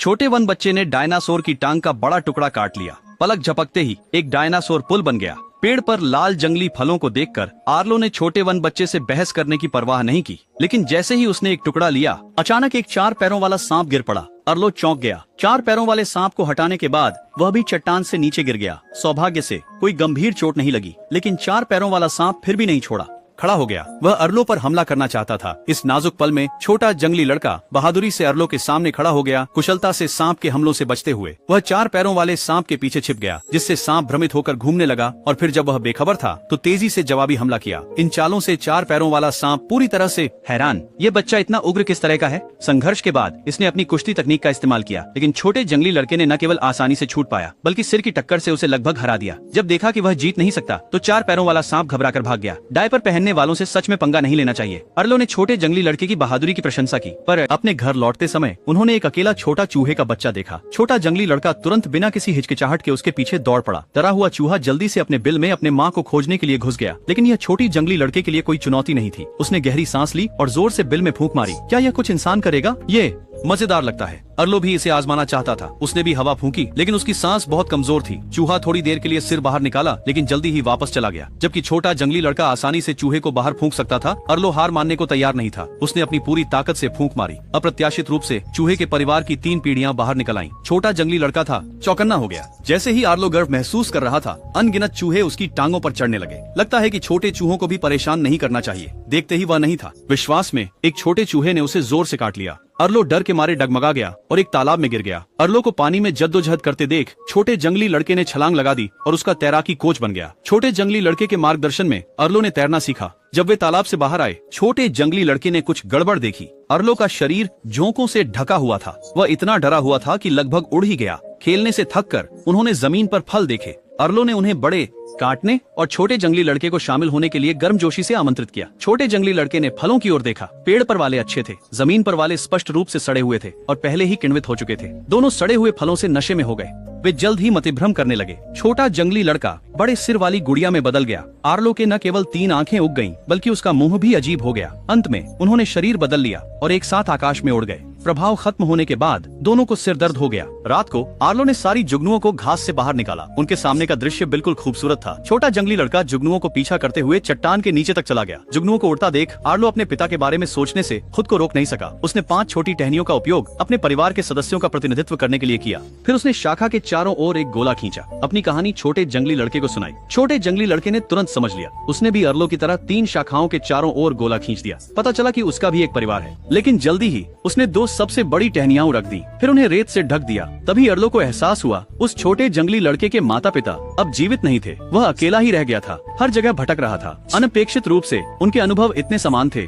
छोटे वन बच्चे ने डायनासोर की टांग का बड़ा टुकड़ा काट लिया। पलक झपकते ही एक डायनासोर पुल बन गया। पेड़ पर लाल जंगली फलों को देखकर आर्लो ने छोटे वन बच्चे से बहस करने की परवाह नहीं की, लेकिन जैसे ही उसने एक टुकड़ा लिया, अचानक एक 4 पैरों वाला सांप गिर पड़ा। आर्लो चौंक गया। 4 पैरों वाले सांप को हटाने के बाद वह भी चट्टान से नीचे गिर गया। सौभाग्य से कोई गंभीर चोट नहीं लगी, लेकिन 4 पैरों वाला सांप फिर भी नहीं छोड़ा, खड़ा हो गया। वह अर्लो पर हमला करना चाहता था। इस नाजुक पल में छोटा जंगली लड़का बहादुरी से अर्लो के सामने खड़ा हो गया, कुशलता से सांप के हमलों से बचते हुए। वह 4 पैरों वाले सांप के पीछे छिप गया, जिससे सांप भ्रमित होकर घूमने लगा और फिर जब वह बेखबर था तो तेजी से जवाबी हमला किया। इन चालों से 4 पैरों वाला सांप पूरी तरह से हैरान, ये बच्चा इतना उग्र किस तरह का है। संघर्ष के बाद इसने अपनी कुश्ती तकनीक का इस्तेमाल किया, लेकिन छोटे जंगली लड़के ने न केवल आसानी से छूट पाया, बल्कि सिर की टक्कर से उसे लगभग हरा दिया। जब देखा कि वह जीत नहीं सकता तो 4 पैरों वाला सांप घबराकर भाग गया। डायपर पहनने वालों से सच में पंगा नहीं लेना चाहिए। अर्लो ने छोटे जंगली लड़के की बहादुरी की प्रशंसा की, पर अपने घर लौटते समय उन्होंने एक अकेला छोटा चूहे का बच्चा देखा। छोटा जंगली लड़का तुरंत बिना किसी हिचकिचाहट के उसके पीछे दौड़ पड़ा। डरा हुआ चूहा जल्दी से अपने बिल में अपने माँ को खोजने के लिए घुस गया, लेकिन यह छोटी जंगली लड़के के लिए कोई चुनौती नहीं थी। उसने गहरी सांस ली और जोर से बिल में फूंक मारी। क्या यह कुछ इंसान करेगा? ये मजेदार लगता है। अर्लो भी इसे आजमाना चाहता था। उसने भी हवा फूंकी, लेकिन उसकी सांस बहुत कमजोर थी। चूहा थोड़ी देर के लिए सिर बाहर निकाला, लेकिन जल्दी ही वापस चला गया। जबकि छोटा जंगली लड़का आसानी से चूहे को बाहर फूंक सकता था, अर्लो हार मानने को तैयार नहीं था। उसने अपनी पूरी ताकत से फूंक मारी। अप्रत्याशित रूप से चूहे के परिवार की 3 पीढ़ियां बाहर निकल आईं। छोटा जंगली लड़का था, चौकन्ना हो गया। जैसे ही आर्लो गर्व महसूस कर रहा था, अनगिनत चूहे उसकी टांगों पर चढ़ने लगे। लगता है कि छोटे चूहों को भी परेशान नहीं करना चाहिए। देखते ही वह नहीं था, विश्वास में एक छोटे चूहे ने उसे जोर से काट लिया। अर्लो डर के मारे डगमगा गया और एक तालाब में गिर गया। अर्लो को पानी में जद्दोजहद करते देख छोटे जंगली लड़के ने छलांग लगा दी और उसका तैराकी कोच बन गया। छोटे जंगली लड़के के मार्गदर्शन में अर्लो ने तैरना सीखा। जब वे तालाब से बाहर आए, छोटे जंगली लड़के ने कुछ गड़बड़ देखी। अर्लो का शरीर झोंकों से ढका हुआ था। वह इतना डरा हुआ था कि लगभग उड़ ही गया। खेलने से थककर उन्होंने जमीन पर फल देखे। अर्लो ने उन्हें बड़े काटने और छोटे जंगली लड़के को शामिल होने के लिए गर्मजोशी से आमंत्रित किया। छोटे जंगली लड़के ने फलों की ओर देखा। पेड़ पर वाले अच्छे थे, जमीन पर वाले स्पष्ट रूप से सड़े हुए थे और पहले ही किण्वित हो चुके थे। दोनों सड़े हुए फलों से नशे में हो गए। वे जल्द ही मतिभ्रम करने लगे। छोटा जंगली लड़का बड़े सिर वाली गुड़िया में बदल गया। आर्लो के न केवल 3 आंखें उग गईं, बल्कि उसका मुंह भी अजीब हो गया। अंत में उन्होंने शरीर बदल लिया और एक साथ आकाश में उड़ गए। प्रभाव खत्म होने के बाद दोनों को सिर दर्द हो गया। रात को आर्लो ने सारी जुगनुओं को घास से बाहर निकाला। उनके सामने का दृश्य बिल्कुल खूबसूरत था। छोटा जंगली लड़का जुगनुओं को पीछा करते हुए चट्टान के नीचे तक चला गया। जुगनुओं को उड़ता देख आर्लो अपने पिता के बारे में सोचने से खुद को रोक नहीं सका। उसने 5 छोटी टहनियों का उपयोग अपने परिवार के सदस्यों का प्रतिनिधित्व करने के लिए किया। फिर उसने शाखा के चारों ओर एक गोला खींचा। अपनी कहानी छोटे जंगली लड़के को सुनाई। छोटे जंगली लड़के ने तुरंत समझ लिया। उसने भी अर्लो की तरह 3 शाखाओं के चारों ओर गोला खींच दिया। पता चला कि उसका भी एक परिवार है, लेकिन जल्दी ही उसने 2 सबसे बड़ी टहनियां रख दी, फिर उन्हें रेत से ढक दिया। तभी अर्लो को एहसास हुआ उस छोटे जंगली लड़के के माता पिता अब जीवित नहीं थे। वह अकेला ही रह गया था, हर जगह भटक रहा था। अनपेक्षित रूप से उनके अनुभव इतने समान थे